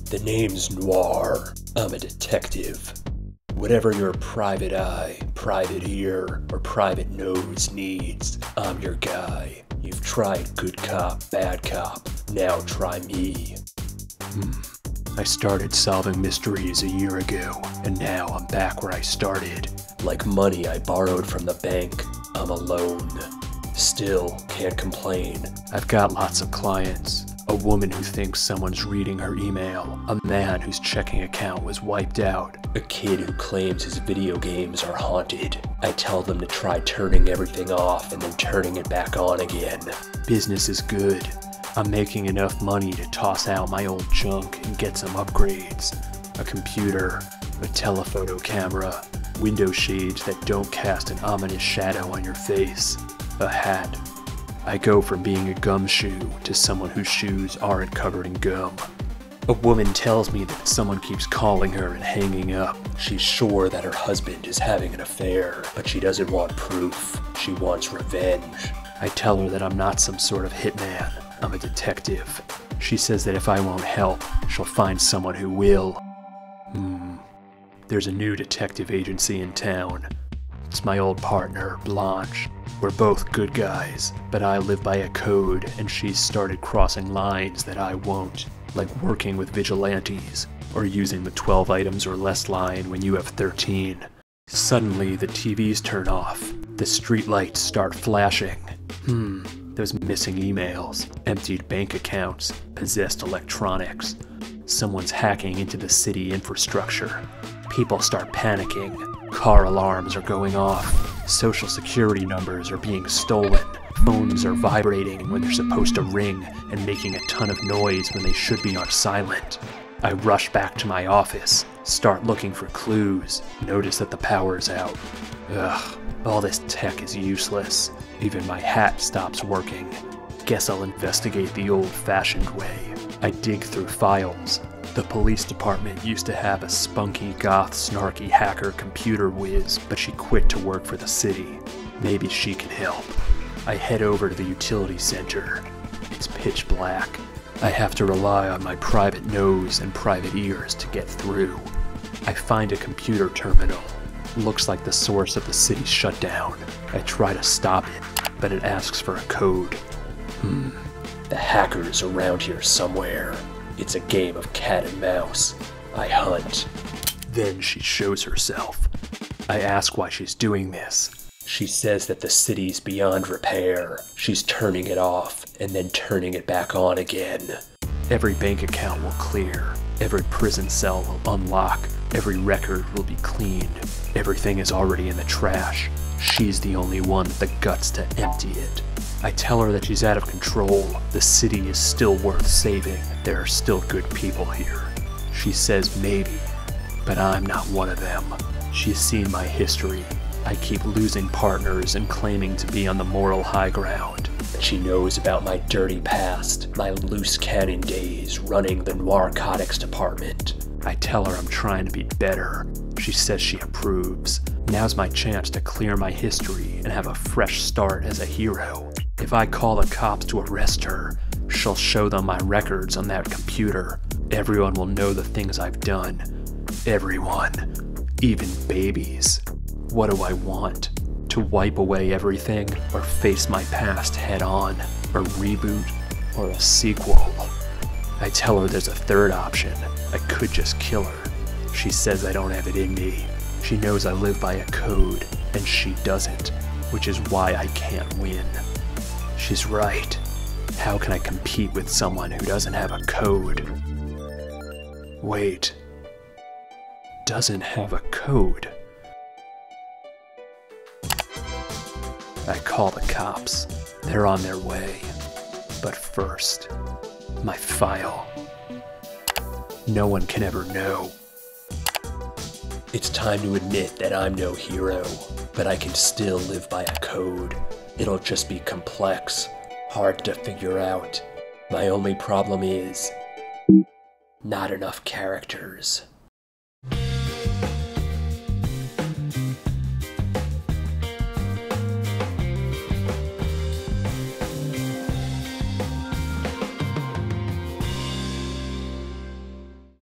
The name's Nwar. I'm a detective. Whatever your private eye, private ear, or private nose needs, I'm your guy. You've tried good cop, bad cop. Now try me. I started solving mysteries a year ago, and now I'm back where I started. Like money I borrowed from the bank, I'm alone. Still, can't complain. I've got lots of clients. A woman who thinks someone's reading her email. A man whose checking account was wiped out. A kid who claims his video games are haunted. I tell them to try turning everything off and then turning it back on again. Business is good. I'm making enough money to toss out my old junk and get some upgrades. A computer, a telephoto camera, window shades that don't cast an ominous shadow on your face, a hat. I go from being a gumshoe to someone whose shoes aren't covered in gum. A woman tells me that someone keeps calling her and hanging up. She's sure that her husband is having an affair, but she doesn't want proof. She wants revenge. I tell her that I'm not some sort of hitman. I'm a detective. She says that if I won't help, she'll find someone who will. There's a new detective agency in town. It's my old partner, Blanche. We're both good guys, but I live by a code and she's started crossing lines that I won't, like working with vigilantes, or using the 12 items or less line when you have 13. Suddenly the TVs turn off, the streetlights start flashing. Those missing emails, emptied bank accounts, possessed electronics. Someone's hacking into the city infrastructure. People start panicking. Car alarms are going off. Social security numbers are being stolen. Phones are vibrating when they're supposed to ring and making a ton of noise when they should be on silent. I rush back to my office, start looking for clues, notice that the power's out. All this tech is useless. Even my hat stops working. Guess I'll investigate the old-fashioned way. I dig through files. The police department used to have a spunky, goth, snarky hacker computer whiz, but she quit to work for the city. Maybe she can help. I head over to the utility center. It's pitch black. I have to rely on my private nose and private ears to get through. I find a computer terminal. Looks like the source of the city's shutdown. I try to stop it, but it asks for a code. The hacker's around here somewhere. It's a game of cat and mouse. I hunt. Then she shows herself. I ask why she's doing this. She says that the city's beyond repair. She's turning it off and then turning it back on again. Every bank account will clear. Every prison cell will unlock. Every record will be cleaned. Everything is already in the trash. She's the only one with the guts to empty it. I tell her that she's out of control. The city is still worth saving. There are still good people here. She says maybe, but I'm not one of them. She's seen my history. I keep losing partners and claiming to be on the moral high ground. She knows about my dirty past, my loose cannon days running the narcotics department. I tell her I'm trying to be better. She says she approves. Now's my chance to clear my history and have a fresh start as a hero. If I call the cops to arrest her, she'll show them my records on that computer. Everyone will know the things I've done. Everyone. Even babies. What do I want? To wipe away everything, or face my past head on? A reboot, or a sequel? I tell her there's a third option. I could just kill her. She says I don't have it in me. She knows I live by a code, and she doesn't, which is why I can't win. She's right. How can I compete with someone who doesn't have a code? Wait. Doesn't have a code. I call the cops. They're on their way. But first, my file. No one can ever know. It's time to admit that I'm no hero, but I can still live by a code. It'll just be complex, hard to figure out. My only problem is not enough characters.